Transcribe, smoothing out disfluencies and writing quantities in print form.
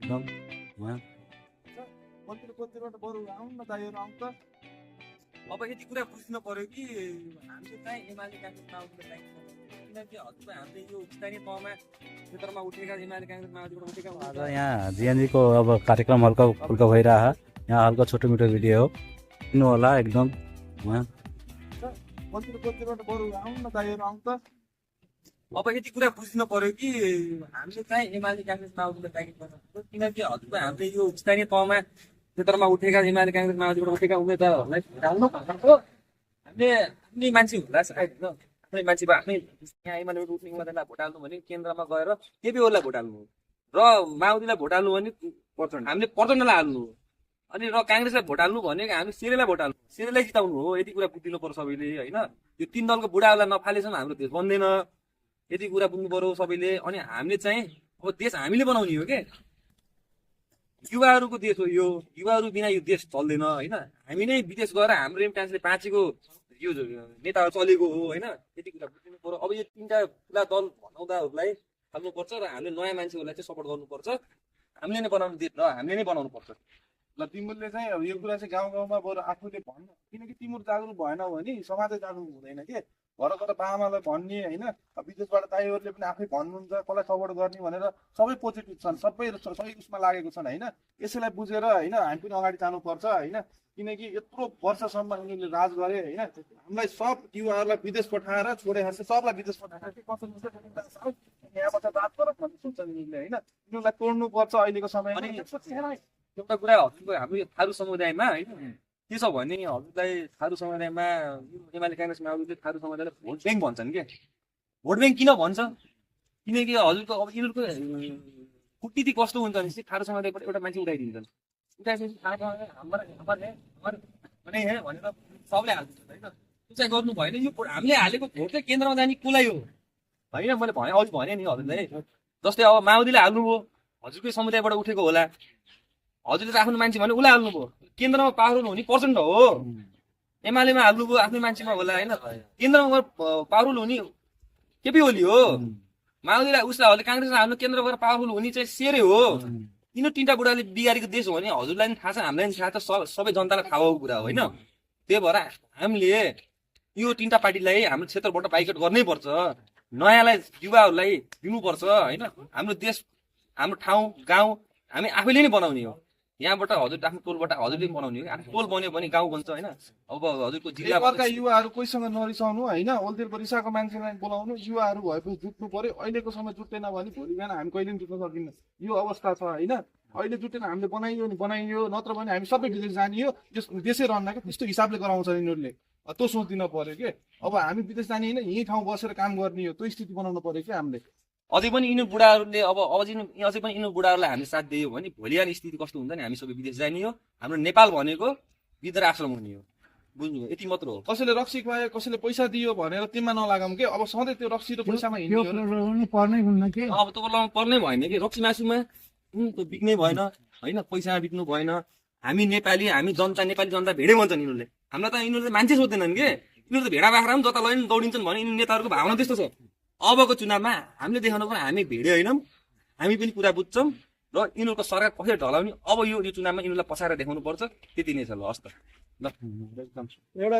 एकदम यहाँ अब यति कुरा बुझ्नु पर्यो कि हामीले चाहिँ एमाले काङ्ग्रेस माओवादीको लागि किनकि हजुरको हामीले यो स्थानीय तहमा क्षेत्रमा उठेका एमाले काङ्ग्रेस माओवादीबाट उठेका आज यहाँ जिएनजीको अब कार्यक्रम हल्का फुल्का भइरह यहाँ हल्का छोटो मिठो भिडियो हो किन्नु होला एकदम यहाँ अब यति कुरा बुझ्नु पर्यो कि हामीले चाहिँ एमाले काङ्ग्रेस माओवादीको लागि किनकि हजुरको हामीले यो स्थानीय तहमा क्षेत्रमा उठेका एमाले काङ्ग्रेस माओवादीबाट उठेका उम्मेदवारहरूलाई भोटाल्नु भनेको हामीले आफ्नै मान्छे होला सायद होइन आफ्नै मान्छे भयो आफ्नै यहाँ एमालेबाट उठ्ने उम्मेदवारलाई भोटाल्नु भने केन्द्रमा गएर केपी ओलीलाई भोटाल्नु र माओवादीलाई भोटाल्नु भने हामीले प्रचण्डलाई हाल्नु अनि र काङ्ग्रेसलाई भोटाल्नु भनेको हामीले सेरेलाई भोटाल्नु सेरेलाई जिताउनु हो। यति कुरा बुझिदिनु पर्छ सबैले होइन। यो तीन दलको बुढाहरूलाई नफालेसम्म हाम्रो देश बन्दैन, यति कुरा बुझ्नु पर्यो सबैले। अनि हामीले चाहिँ अब देश हामीले बनाउने हो के, युवाहरूको देश हो यो, युवाहरू बिना यो देश चल्दैन होइन। हामी नै विदेश गएर हाम्रो रेमिट्यान्सले बाँचेको यो नेताहरू चलेको हो होइन। यति कुरा बुझिदिनु पर्यो। अब यो तिनवटा ठुला दल भनाउँदाहरूलाई थाल्नुपर्छ र हामीले नयाँ मान्छेहरूलाई चाहिँ सपोर्ट गर्नुपर्छ। हामीले नै बनाउनु देश र हामीले नै बनाउनु पर्छ। ल तिमीहरूले चाहिँ अब यो कुरा चाहिँ गाउँ गाउँमा बरु आफूले भन्नु, किनकि तिम्रो जागरुक भएन भने समाजै जागरुक हुँदैन के। घर घर बाबालाई भन्ने होइन, विदेशबाट दाइहरूले पनि आफै भन्नुहुन्छ कसलाई सपोर्ट गर्ने भनेर सबै पोजिटिभ छन्, सबै सही उसमा लागेको छन् होइन। यसैलाई बुझेर होइन हामी पनि अगाडि जानुपर्छ होइन। किनकि यत्रो वर्षसम्म यिनीहरूले राज गरे होइन। हामीलाई सब युवाहरूलाई विदेश पठाएर छोडेर सबलाई विदेश पठाएर यहाँबाट राज गर भन्ने सोच्छन् यिनीहरूले होइन। यिनीहरूलाई तोड्नुपर्छ अहिलेको समयमा। एउटा कुरा हजुरको हाम्रो थारू समुदायमा होइन के छ भने हजुरलाई थारू समुदायमा एमाले काङ्ग्रेस माओवादीले थारू समुदायलाई भोट ब्याङ्क भन्छन् के। भोट ब्याङ्क किन भन्छ? किनकि हजुरको अब यिनीहरूको कुटनीति कस्तो हुन्छ भने थारू समुदायबाट एउटा मान्छे उठाइदिन्छन्, उठाएपछि भनेर सबले हाल्छ होइन। त्यो चाहिँ गर्नु भएन। यो हामीले हालेको भोट चाहिँ केन्द्रमा जाने कसलाई हो होइन। मैले भने अघि भने नि हजुरलाई, जस्तै अब माओवादीले हाल्नुभयो हजुरकै समुदायबाट उठेको होला, हजुरले त आफ्नो मान्छे भने उसलाई हाल्नुभयो। केन्द्रमा पावरफुल हुने प्रचण्ड हो, एमालेमा हाल्नुभयो आफ्नै मान्छेमा होला होइन। केन्द्रमा पावरफुल हुने केपी ओली हो, माओवादीलाई उसलाईहरूले काङ्ग्रेसलाई हाल्नु केन्द्रमा गएर पावरफुल हुने चाहिँ सेरै हो। यिनीहरू तिनवटा बुढाले बिगारेको देश हो भने हजुरलाई पनि थाहा छ, हामीलाई पनि थाहा छ, सबै जनतालाई थाहा भएको कुरा हो होइन। त्यही भएर हामीले यो तिनवटा पार्टीलाई हाम्रो क्षेत्रबाट बाइकट गर्नै पर्छ, नयाँलाई युवाहरूलाई दिनुपर्छ होइन। हाम्रो देश हाम्रो ठाउँ गाउँ हामी आफैले नै बनाउने हो। यहाँबाट हजुर आफ्नो टोलबाट हजुरले बनाउने हो। आफ्नो टोल बन्यो भने गाउँ बन्छ होइन। अब हजुरको जिल्लाका युवाहरू कोहीसँग नरिसाउनु होइन। ओल्तेलको रिसाएको मान्छेलाई बोलाउनु, युवाहरू भएपछि जुट्नु पर्यो। अहिलेको समय जुट्दैन भने भोलि बिहान हामी कहिले पनि जुट्न सकिन्न, यो अवस्था छ होइन। अहिले जुटेन हामीले बनाइयो नि बनाइयो, नत्र भने हामी सबै विदेश जाने हो, देशै रहन्न क्या। त्यस्तो हिसाबले गराउँछ यिनीहरूले, त्यो सोचिदिनु पर्यो कि। अब हामी विदेश जाने होइन, यहीँ ठाउँ बसेर काम गर्ने हो, त्यो स्थिति बनाउनु पर्यो कि हामीले। अझै पनि यिनीहरू बुढाहरूले अब अझै पनि यिनीहरू बुढाहरूलाई हामीले साथ दियो भने भोलि आउने स्थिति कस्तो हुन्छ नि, हामी सबै विदेश जाने हो। हाम्रो नेपाल भनेको वृद्धाश्रम हुने हो, बुझ्नुभयो। यति मात्र हो। कसैले रक्सी खुवायो, कसैले पैसा दियो भनेर तिमीमा नलागौँ कि। अब सधैँ त्यो रक्सी र पैसामा हिँड्ने पर्नै हुन्न कि। अब त पर्नै भएन कि, रक्सी मासुमा त्यो बिक्नै भएन होइन, पैसामा बिक्नु भएन। हामी नेपाली, हामी जनता, नेपाली जनता भेडै भन्छन् यिनीहरूले। हामीलाई त यिनीहरूले मान्छे सोध्दैनन् कि। यिनीहरू त भेडा बाख्रा पनि जता लैन दौडिन्छन् भने यिनीहरू नेताहरूको भावना त्यस्तो छ। अबको चुनावमा हामीले देखाउनु पर्यो हामी भेडे होइनौँ, हामी पनि कुरा बुझ्छौँ र यिनीहरूको सरकार कसरी ढलाउने अब यो चुनावमा यिनीहरूलाई पछाएर देखाउनु पर्छ। त्यति नै छ। ल हस् त ल। एउटा